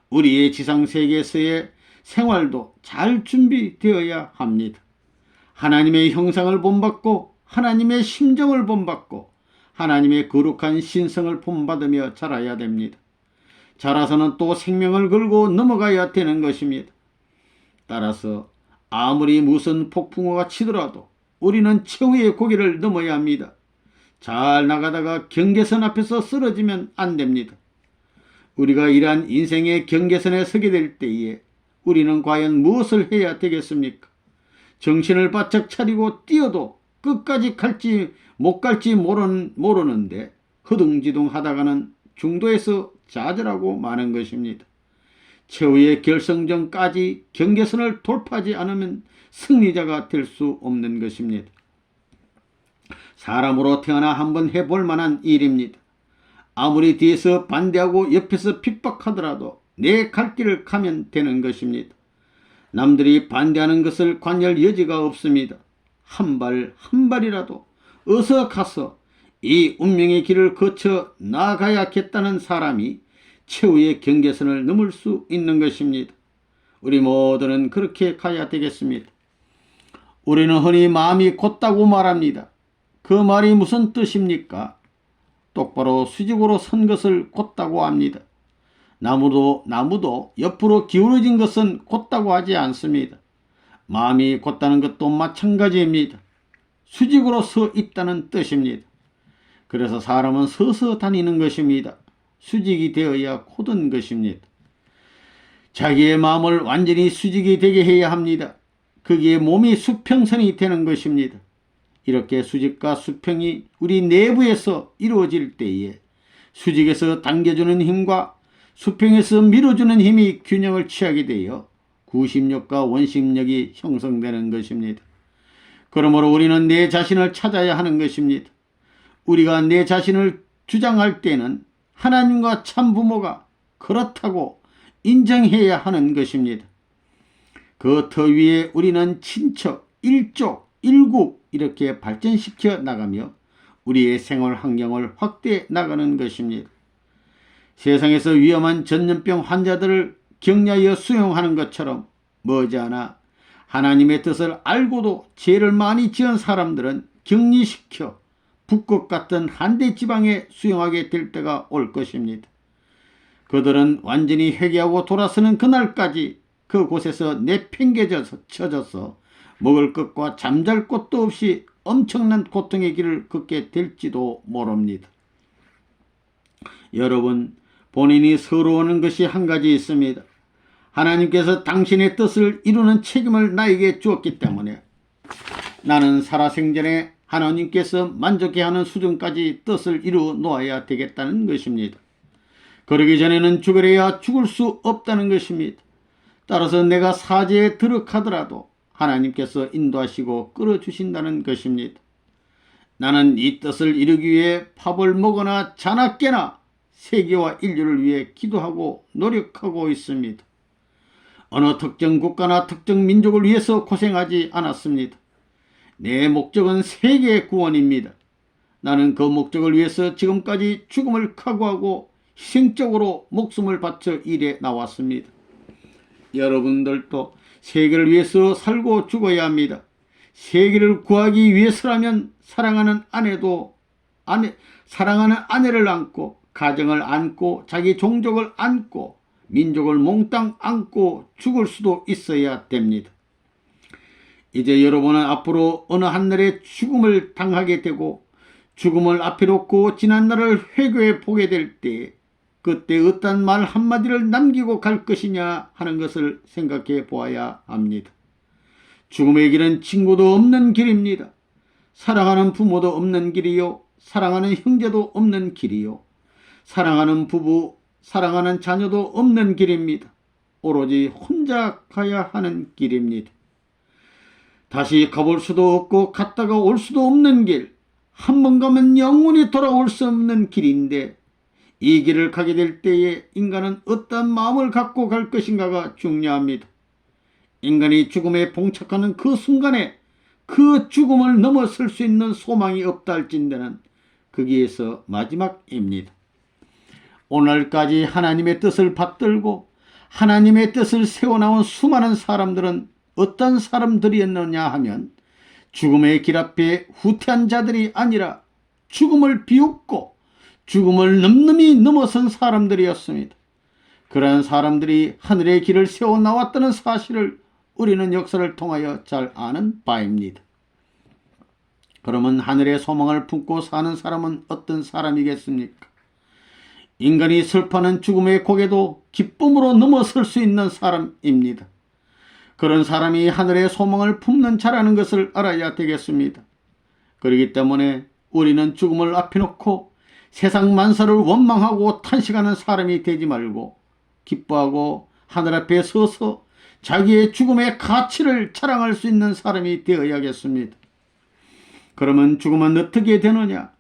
우리의 지상세계에서의 생활도 잘 준비되어야 합니다. 하나님의 형상을 본받고 하나님의 심정을 본받고 하나님의 거룩한 신성을 본받으며 자라야 됩니다. 자라서는 또 생명을 걸고 넘어가야 되는 것입니다. 따라서 아무리 무슨 폭풍우가 치더라도 우리는 최후의 고개를 넘어야 합니다. 잘 나가다가 경계선 앞에서 쓰러지면 안 됩니다. 우리가 이러한 인생의 경계선에 서게 될 때에 우리는 과연 무엇을 해야 되겠습니까? 정신을 바짝 차리고 뛰어도 끝까지 갈지 못 갈지 모르는데 허둥지둥 하다가는 중도에서 좌절하고 마는 것입니다. 최후의 결승전까지 경계선을 돌파하지 않으면 승리자가 될 수 없는 것입니다. 사람으로 태어나 한번 해볼 만한 일입니다. 아무리 뒤에서 반대하고 옆에서 핍박하더라도 내 갈 길을 가면 되는 것입니다. 남들이 반대하는 것을 관여할 여지가 없습니다. 한 발 한 발이라도 어서 가서 이 운명의 길을 거쳐 나아가야겠다는 사람이 최후의 경계선을 넘을 수 있는 것입니다. 우리 모두는 그렇게 가야 되겠습니다. 우리는 흔히 마음이 곧다고 말합니다. 그 말이 무슨 뜻입니까? 똑바로 수직으로 선 것을 곧다고 합니다. 나무도 옆으로 기울어진 것은 곧다고 하지 않습니다. 마음이 곧다는 것도 마찬가지입니다. 수직으로 서 있다는 뜻입니다. 그래서 사람은 서서 다니는 것입니다. 수직이 되어야 곧은 것입니다. 자기의 마음을 완전히 수직이 되게 해야 합니다. 거기에 몸이 수평선이 되는 것입니다. 이렇게 수직과 수평이 우리 내부에서 이루어질 때에 수직에서 당겨주는 힘과 수평에서 밀어주는 힘이 균형을 취하게 되어 구심력과 원심력이 형성되는 것입니다. 그러므로 우리는 내 자신을 찾아야 하는 것입니다. 우리가 내 자신을 주장할 때는 하나님과 참부모가 그렇다고 인정해야 하는 것입니다. 그 터 위에 우리는 친척, 일족, 일국 이렇게 발전시켜 나가며 우리의 생활 환경을 확대해 나가는 것입니다. 세상에서 위험한 전염병 환자들을 격려하여 수용하는 것처럼 머지않아 하나님의 뜻을 알고도 죄를 많이 지은 사람들은 격리시켜 북극 같은 한대 지방에 수용하게 될 때가 올 것입니다. 그들은 완전히 회개하고 돌아서는 그날까지 그곳에서 내팽개쳐져서 먹을 것과 잠잘 곳도 없이 엄청난 고통의 길을 걷게 될지도 모릅니다. 여러분, 본인이 서러워하는 것이 한 가지 있습니다. 하나님께서 당신의 뜻을 이루는 책임을 나에게 주었기 때문에 나는 살아생전에 하나님께서 만족해하는 수준까지 뜻을 이루어 놓아야 되겠다는 것입니다. 그러기 전에는 죽으려야 죽을 수 없다는 것입니다. 따라서 내가 사제에 들어가더라도 하나님께서 인도하시고 끌어주신다는 것입니다. 나는 이 뜻을 이루기 위해 밥을 먹거나 자나 깨나 세계와 인류를 위해 기도하고 노력하고 있습니다. 어느 특정 국가나 특정 민족을 위해서 고생하지 않았습니다. 내 목적은 세계 구원입니다. 나는 그 목적을 위해서 지금까지 죽음을 각오하고 희생적으로 목숨을 바쳐 일해 나왔습니다. 여러분들도 세계를 위해서 살고 죽어야 합니다. 세계를 구하기 위해서라면 사랑하는 아내를 안고 가정을 안고 자기 종족을 안고 민족을 몽땅 안고 죽을 수도 있어야 됩니다. 이제 여러분은 앞으로 어느 한날에 죽음을 당하게 되고 죽음을 앞에 놓고 지난 날을 회고해 보게 될 때 그때 어떤 말 한마디를 남기고 갈 것이냐 하는 것을 생각해 보아야 합니다. 죽음의 길은 친구도 없는 길입니다. 사랑하는 부모도 없는 길이요. 사랑하는 형제도 없는 길이요. 사랑하는 부부, 사랑하는 자녀도 없는 길입니다. 오로지 혼자 가야 하는 길입니다. 다시 가볼 수도 없고 갔다가 올 수도 없는 길, 한 번 가면 영원히 돌아올 수 없는 길인데 이 길을 가게 될 때에 인간은 어떤 마음을 갖고 갈 것인가가 중요합니다. 인간이 죽음에 봉착하는 그 순간에 그 죽음을 넘어설 수 있는 소망이 없다 할진대는 거기에서 마지막입니다. 오늘까지 하나님의 뜻을 받들고 하나님의 뜻을 세워나온 수많은 사람들은 어떤 사람들이었느냐 하면 죽음의 길 앞에 후퇴한 자들이 아니라 죽음을 비웃고 죽음을 넘넘이 넘어선 사람들이었습니다. 그러한 사람들이 하늘의 길을 세워나왔다는 사실을 우리는 역사를 통하여 잘 아는 바입니다. 그러면 하늘의 소망을 품고 사는 사람은 어떤 사람이겠습니까? 인간이 슬퍼하는 죽음의 고개도 기쁨으로 넘어설 수 있는 사람입니다. 그런 사람이 하늘의 소망을 품는 자라는 것을 알아야 되겠습니다. 그렇기 때문에 우리는 죽음을 앞에 놓고 세상 만사를 원망하고 탄식하는 사람이 되지 말고 기뻐하고 하늘 앞에 서서 자기의 죽음의 가치를 자랑할 수 있는 사람이 되어야겠습니다. 그러면 죽음은 어떻게 되느냐?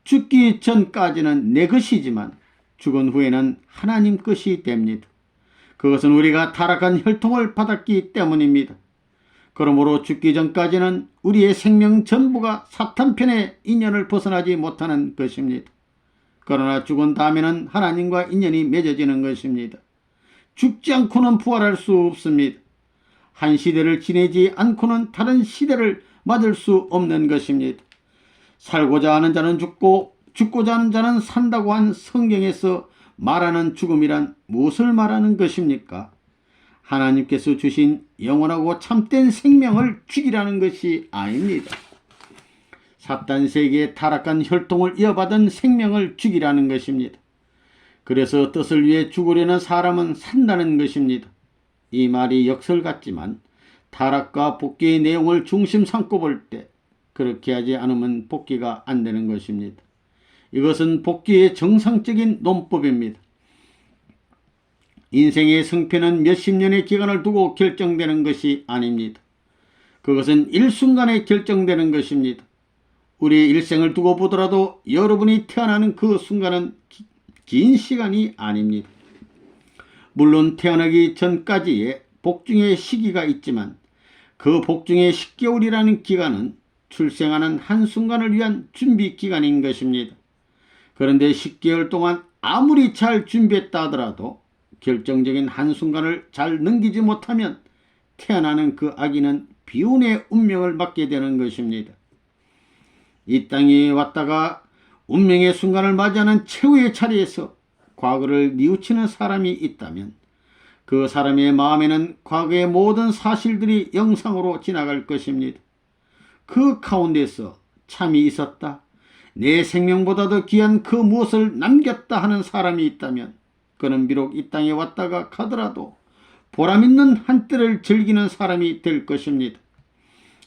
죽기 전까지는 내 것이지만 죽은 후에는 하나님 것이 됩니다. 그것은 우리가 타락한 혈통을 받았기 때문입니다. 그러므로 죽기 전까지는 우리의 생명 전부가 사탄 편의 인연을 벗어나지 못하는 것입니다. 그러나 죽은 다음에는 하나님과 인연이 맺어지는 것입니다. 죽지 않고는 부활할 수 없습니다. 한 시대를 지내지 않고는 다른 시대를 맞을 수 없는 것입니다. 살고자 하는 자는 죽고 죽고자 하는 자는 산다고 한 성경에서 말하는 죽음이란 무엇을 말하는 것입니까? 하나님께서 주신 영원하고 참된 생명을 죽이라는 것이 아닙니다. 사탄 세계의 타락한 혈통을 이어받은 생명을 죽이라는 것입니다. 그래서 뜻을 위해 죽으려는 사람은 산다는 것입니다. 이 말이 역설 같지만 타락과 복귀의 내용을 중심 삼고 볼 때 그렇게 하지 않으면 복귀가 안 되는 것입니다. 이것은 복귀의 정상적인 논법입니다. 인생의 승패는 몇십 년의 기간을 두고 결정되는 것이 아닙니다. 그것은 일순간에 결정되는 것입니다. 우리의 일생을 두고 보더라도 여러분이 태어나는 그 순간은 긴 시간이 아닙니다. 물론 태어나기 전까지의 복중의 시기가 있지만 그 복중의 10개월이라는 기간은 출생하는 한순간을 위한 준비 기간인 것입니다. 그런데 10개월 동안 아무리 잘 준비했다 하더라도 결정적인 한순간을 잘 넘기지 못하면 태어나는 그 아기는 비운의 운명을 맞게 되는 것입니다. 이 땅에 왔다가 운명의 순간을 맞이하는 최후의 자리에서 과거를 뉘우치는 사람이 있다면 그 사람의 마음에는 과거의 모든 사실들이 영상으로 지나갈 것입니다. 그 가운데서 참이 있었다, 내 생명보다도 귀한 그 무엇을 남겼다 하는 사람이 있다면 그는 비록 이 땅에 왔다가 가더라도 보람있는 한때를 즐기는 사람이 될 것입니다.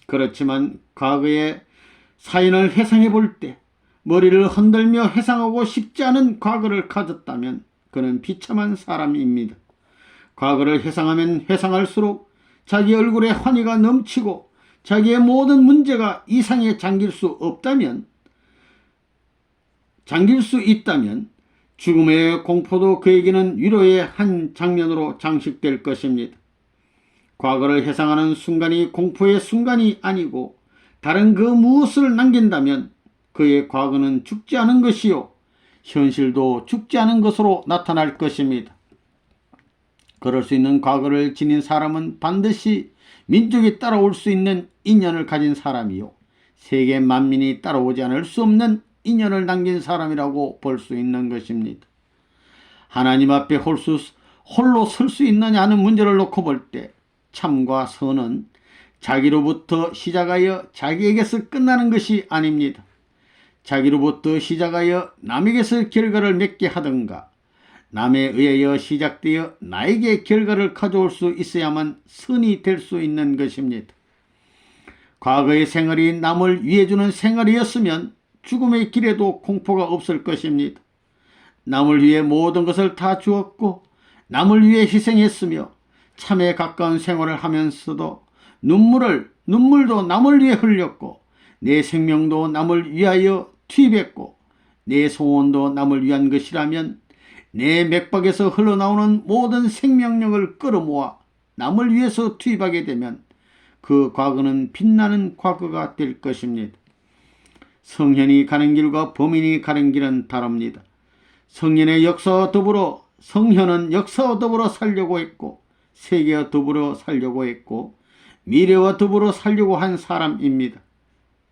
그렇지만 과거의 사인을 회상해 볼 때 머리를 흔들며 회상하고 싶지 않은 과거를 가졌다면 그는 비참한 사람입니다. 과거를 회상하면 회상할수록 자기 얼굴에 환희가 넘치고 자기의 모든 문제가 이상에 잠길 수 있다면 죽음의 공포도 그에게는 위로의 한 장면으로 장식될 것입니다. 과거를 회상하는 순간이 공포의 순간이 아니고 다른 그 무엇을 남긴다면 그의 과거는 죽지 않은 것이요 현실도 죽지 않은 것으로 나타날 것입니다. 그럴 수 있는 과거를 지닌 사람은 반드시 민족이 따라올 수 있는 인연을 가진 사람이요 세계 만민이 따라오지 않을 수 없는 인연을 남긴 사람이라고 볼 수 있는 것입니다. 하나님 앞에 홀로 설 수 있느냐 하는 문제를 놓고 볼 때 참과 선은 자기로부터 시작하여 자기에게서 끝나는 것이 아닙니다. 자기로부터 시작하여 남에게서 결과를 맺게 하든가 남에 의하여 시작되어 나에게 결과를 가져올 수 있어야만 선이 될 수 있는 것입니다. 과거의 생활이 남을 위해주는 생활이었으면 죽음의 길에도 공포가 없을 것입니다. 남을 위해 모든 것을 다 주었고 남을 위해 희생했으며 참에 가까운 생활을 하면서도 눈물도 남을 위해 흘렸고 내 생명도 남을 위하여 투입했고 내 소원도 남을 위한 것이라면 내 맥박에서 흘러나오는 모든 생명력을 끌어모아 남을 위해서 투입하게 되면 그 과거는 빛나는 과거가 될 것입니다. 성현이 가는 길과 범인이 가는 길은 다릅니다. 성현은 역사와 더불어 살려고 했고 세계와 더불어 살려고 했고 미래와 더불어 살려고 한 사람입니다.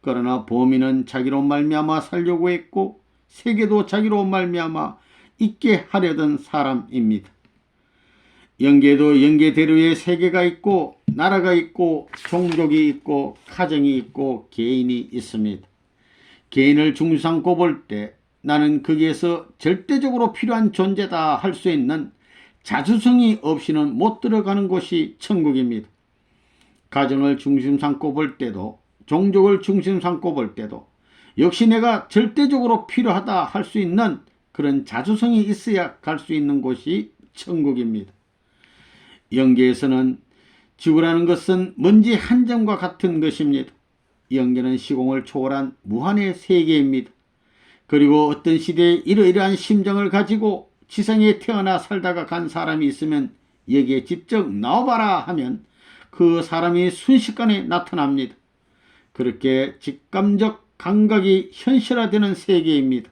그러나 범인은 자기로 말미암아 살려고 했고 세계도 자기로 말미암아 있게 하려던 사람입니다. 영계도 영계대로의 세계가 있고 나라가 있고 종족이 있고 가정이 있고 개인이 있습니다. 개인을 중심 삼고 볼 때 나는 거기에서 절대적으로 필요한 존재다 할 수 있는 자주성이 없이는 못 들어가는 곳이 천국입니다. 가정을 중심 삼고 볼 때도 종족을 중심 삼고 볼 때도 역시 내가 절대적으로 필요하다 할 수 있는 그런 자주성이 있어야 갈 수 있는 곳이 천국입니다. 영계에서는 지구라는 것은 먼지 한 점과 같은 것입니다. 영계는 시공을 초월한 무한의 세계입니다. 그리고 어떤 시대에 이러이러한 심정을 가지고 지상에 태어나 살다가 간 사람이 있으면 여기에 직접 나와봐라 하면 그 사람이 순식간에 나타납니다. 그렇게 직감적 감각이 현실화되는 세계입니다.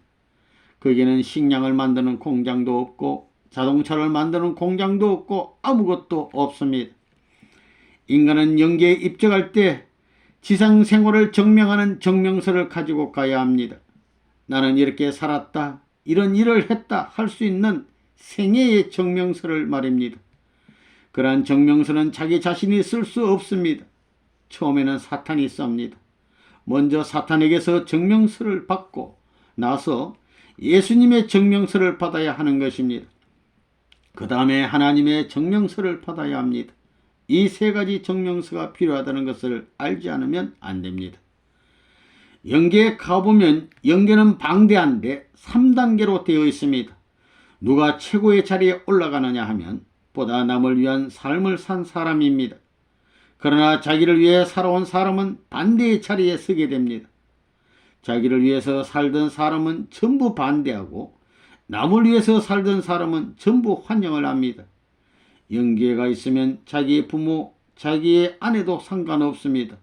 거기에는 식량을 만드는 공장도 없고 자동차를 만드는 공장도 없고 아무것도 없습니다. 인간은 영계에 입적할 때 지상 생활을 증명하는 증명서를 가지고 가야 합니다. 나는 이렇게 살았다, 이런 일을 했다 할 수 있는 생애의 증명서를 말입니다. 그러한 증명서는 자기 자신이 쓸 수 없습니다. 처음에는 사탄이 씁니다. 먼저 사탄에게서 증명서를 받고 나서 예수님의 증명서를 받아야 하는 것입니다. 그 다음에 하나님의 증명서를 받아야 합니다. 이 세 가지 증명서가 필요하다는 것을 알지 않으면 안 됩니다. 영계에 가보면 영계는 방대한데 3단계로 되어 있습니다. 누가 최고의 자리에 올라가느냐 하면 보다 남을 위한 삶을 산 사람입니다. 그러나 자기를 위해 살아온 사람은 반대의 자리에 서게 됩니다. 자기를 위해서 살던 사람은 전부 반대하고 남을 위해서 살던 사람은 전부 환영을 합니다. 영계가 있으면 자기의 부모, 자기의 아내도 상관없습니다.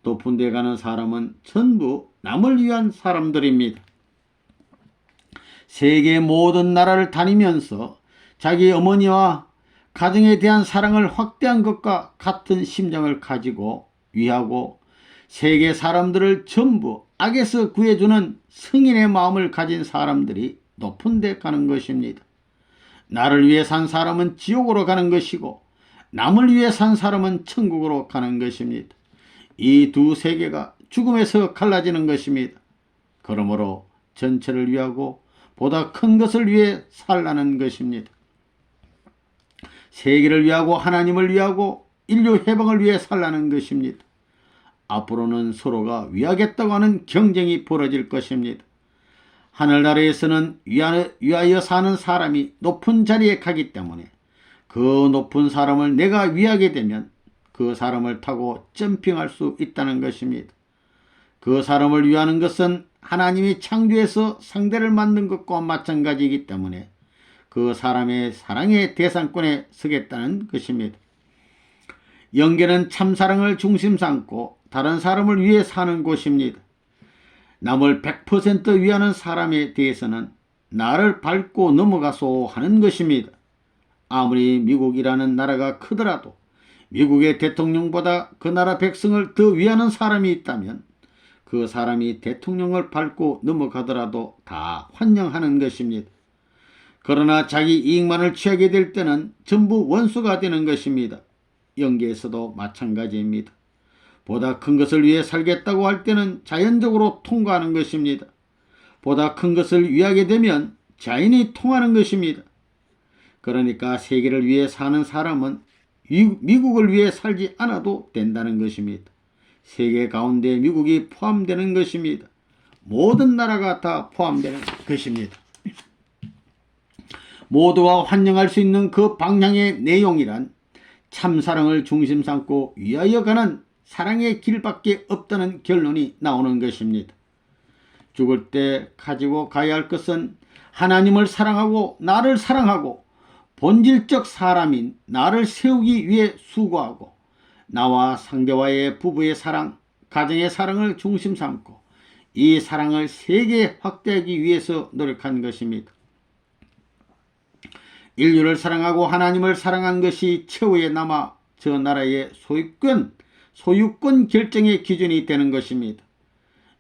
높은 데 가는 사람은 전부 남을 위한 사람들입니다. 세계 모든 나라를 다니면서 자기 어머니와 가정에 대한 사랑을 확대한 것과 같은 심정을 가지고 위하고 세계 사람들을 전부 악에서 구해주는 성인의 마음을 가진 사람들이 높은 데 가는 것입니다. 나를 위해 산 사람은 지옥으로 가는 것이고 남을 위해 산 사람은 천국으로 가는 것입니다. 이 두 세계가 죽음에서 갈라지는 것입니다. 그러므로 전체를 위하고 보다 큰 것을 위해 살라는 것입니다. 세계를 위하고 하나님을 위하고 인류 해방을 위해 살라는 것입니다. 앞으로는 서로가 위하겠다고 하는 경쟁이 벌어질 것입니다. 하늘나라에서는 위하여 사는 사람이 높은 자리에 가기 때문에 그 높은 사람을 내가 위하게 되면 그 사람을 타고 점핑할 수 있다는 것입니다. 그 사람을 위하는 것은 하나님이 창조해서 상대를 만든 것과 마찬가지이기 때문에 그 사람의 사랑의 대상권에 서겠다는 것입니다. 영계는 참사랑을 중심 삼고 다른 사람을 위해 사는 곳입니다. 남을 100% 위하는 사람에 대해서는 나를 밟고 넘어가소 하는 것입니다. 아무리 미국이라는 나라가 크더라도 미국의 대통령보다 그 나라 백성을 더 위하는 사람이 있다면 그 사람이 대통령을 밟고 넘어가더라도 다 환영하는 것입니다. 그러나 자기 이익만을 취하게 될 때는 전부 원수가 되는 것입니다. 영계에서도 마찬가지입니다. 보다 큰 것을 위해 살겠다고 할 때는 자연적으로 통과하는 것입니다. 보다 큰 것을 위하게 되면 자연히 통하는 것입니다. 그러니까 세계를 위해 사는 사람은 미국을 위해 살지 않아도 된다는 것입니다. 세계 가운데 미국이 포함되는 것입니다. 모든 나라가 다 포함되는 것입니다. 모두가 환영할 수 있는 그 방향의 내용이란 참사랑을 중심 삼고 위하여 가는 사랑의 길밖에 없다는 결론이 나오는 것입니다. 죽을 때 가지고 가야 할 것은 하나님을 사랑하고 나를 사랑하고 본질적 사람인 나를 세우기 위해 수고하고 나와 상대와의 부부의 사랑, 가정의 사랑을 중심 삼고 이 사랑을 세계에 확대하기 위해서 노력한 것입니다. 인류를 사랑하고 하나님을 사랑한 것이 최후에 남아 저 나라의 소유권 결정의 기준이 되는 것입니다.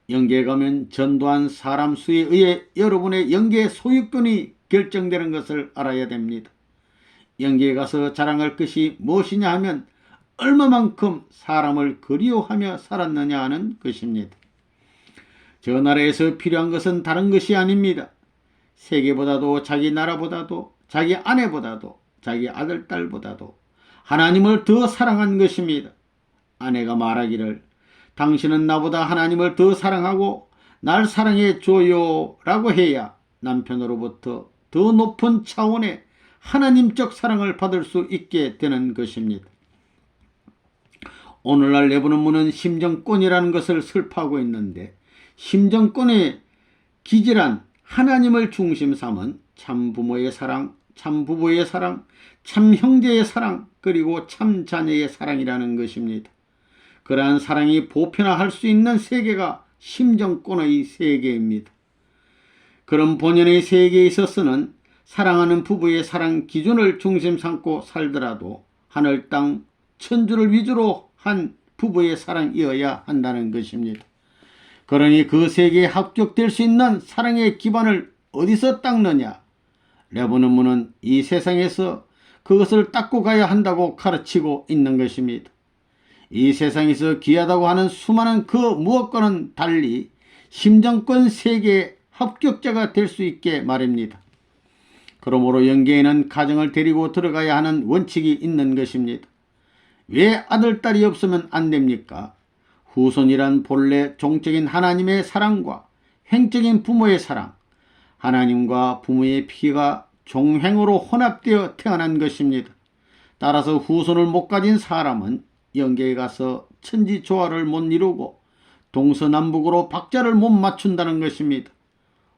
영계에 가면 전도한 사람 수에 의해 여러분의 영계 소유권이 결정되는 것을 알아야 됩니다. 영계에 가서 자랑할 것이 무엇이냐 하면 얼마만큼 사람을 그리워하며 살았느냐 하는 것입니다. 저 나라에서 필요한 것은 다른 것이 아닙니다. 세계보다도 자기 나라보다도 자기 아내보다도 자기 아들 딸보다도 하나님을 더 사랑한 것입니다. 아내가 말하기를 당신은 나보다 하나님을 더 사랑하고 날 사랑해 줘요 라고 해야 남편으로부터 더 높은 차원의 하나님적 사랑을 받을 수 있게 되는 것입니다. 오늘날 내부는 문은 심정권이라는 것을 설파하고 있는데 심정권의 기질한 하나님을 중심 삼은 참 부모의 사랑, 참 부부의 사랑, 참 형제의 사랑, 그리고 참 자녀의 사랑이라는 것입니다. 그러한 사랑이 보편화할 수 있는 세계가 심정권의 세계입니다. 그런 본연의 세계에 있어서는 사랑하는 부부의 사랑 기준을 중심 삼고 살더라도 하늘 땅 천주를 위주로 한 부부의 사랑이어야 한다는 것입니다. 그러니 그 세계에 합격될 수 있는 사랑의 기반을 어디서 닦느냐? 레버넌문은 이 세상에서 그것을 닦고 가야 한다고 가르치고 있는 것입니다. 이 세상에서 귀하다고 하는 수많은 그 무엇과는 달리 심정권 세계의 합격자가 될 수 있게 말입니다. 그러므로 영계에는 가정을 데리고 들어가야 하는 원칙이 있는 것입니다. 왜 아들, 딸이 없으면 안 됩니까? 후손이란 본래 종적인 하나님의 사랑과 횡적인 부모의 사랑, 하나님과 부모의 피가 종횡으로 혼합되어 태어난 것입니다. 따라서 후손을 못 가진 사람은 영계에 가서 천지조화를 못 이루고 동서남북으로 박자를 못 맞춘다는 것입니다.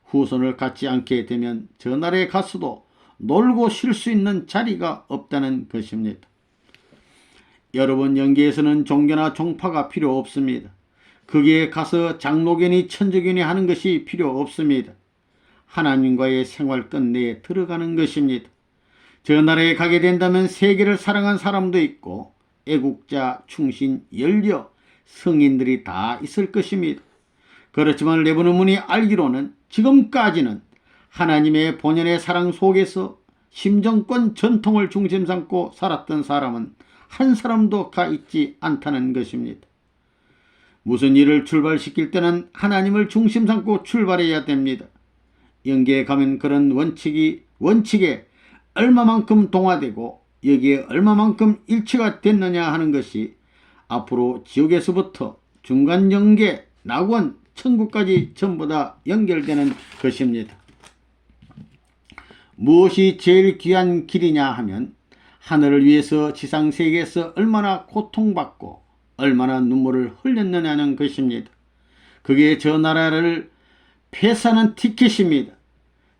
후손을 갖지 않게 되면 저 나라에 가서도 놀고 쉴 수 있는 자리가 없다는 것입니다. 여러분, 영계에서는 종교나 종파가 필요 없습니다. 거기에 가서 장로견이 천주견이 하는 것이 필요 없습니다. 하나님과의 생활 끝내에 들어가는 것입니다. 저 나라에 가게 된다면 세계를 사랑한 사람도 있고 애국자, 충신, 연려, 성인들이 다 있을 것입니다. 그렇지만 레버넌문이 알기로는 지금까지는 하나님의 본연의 사랑 속에서 심정권 전통을 중심 삼고 살았던 사람은 한 사람도 가 있지 않다는 것입니다. 무슨 일을 출발시킬 때는 하나님을 중심 삼고 출발해야 됩니다. 영계에 가면 그런 원칙에 얼마만큼 동화되고 여기에 얼마만큼 일치가 됐느냐 하는 것이 앞으로 지옥에서부터 중간 영계, 낙원, 천국까지 전부 다 연결되는 것입니다. 무엇이 제일 귀한 길이냐 하면 하늘을 위해서 지상세계에서 얼마나 고통받고 얼마나 눈물을 흘렸느냐는 것입니다. 그게 저 나라를 패사하는 티켓입니다.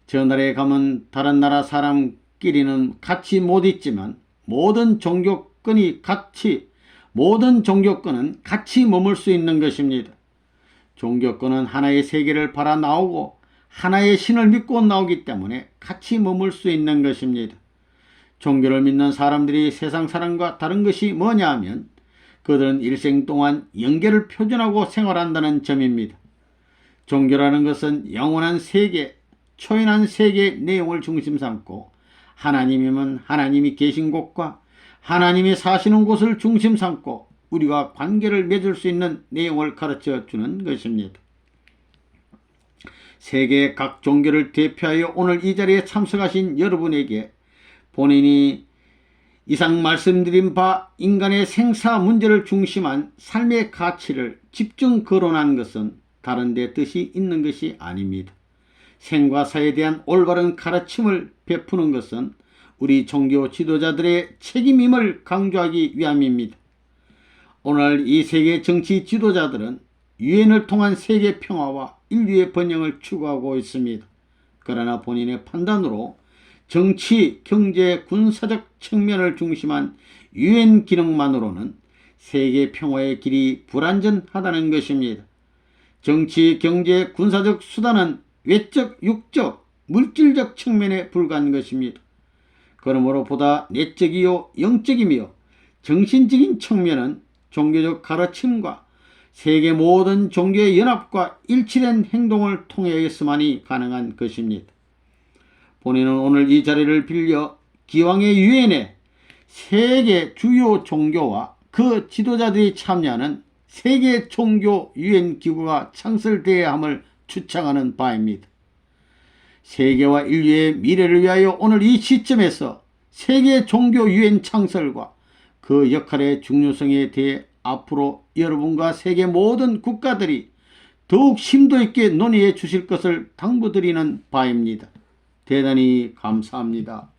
저 나라에 가면 다른 나라 사람끼리는 같이 못 있지만 모든 종교권은 같이 머물 수 있는 것입니다. 종교권은 하나의 세계를 바라 나오고 하나의 신을 믿고 나오기 때문에 같이 머물 수 있는 것입니다. 종교를 믿는 사람들이 세상 사람과 다른 것이 뭐냐 하면 그들은 일생 동안 영계를 표준하고 생활한다는 점입니다. 종교라는 것은 영원한 세계, 초연한 세계의 내용을 중심 삼고 하나님이면 하나님이 계신 곳과 하나님이 사시는 곳을 중심 삼고 우리가 관계를 맺을 수 있는 내용을 가르쳐 주는 것입니다. 세계의 각 종교를 대표하여 오늘 이 자리에 참석하신 여러분에게 본인이 이상 말씀드린 바 인간의 생사 문제를 중심한 삶의 가치를 집중 거론한 것은 다른 데 뜻이 있는 것이 아닙니다. 생과 사에 대한 올바른 가르침을 베푸는 것은 우리 종교 지도자들의 책임임을 강조하기 위함입니다. 오늘 이 세계 정치 지도자들은 유엔을 통한 세계 평화와 인류의 번영을 추구하고 있습니다. 그러나 본인의 판단으로 정치, 경제, 군사적 측면을 중심한 유엔 기능만으로는 세계 평화의 길이 불완전하다는 것입니다. 정치, 경제, 군사적 수단은 외적, 육적, 물질적 측면에 불과한 것입니다. 그러므로 보다 내적이요 영적이며 정신적인 측면은 종교적 가르침과 세계 모든 종교의 연합과 일치된 행동을 통해서만이 가능한 것입니다. 본인은 오늘 이 자리를 빌려 기왕의 유엔에 세계 주요 종교와 그 지도자들이 참여하는 세계 종교 유엔 기구가 창설되어야 함을 주창하는 바입니다. 세계와 인류의 미래를 위하여 오늘 이 시점에서 세계 종교 유엔 창설과 그 역할의 중요성에 대해 앞으로 여러분과 세계 모든 국가들이 더욱 심도 있게 논의해 주실 것을 당부드리는 바입니다. 대단히 감사합니다.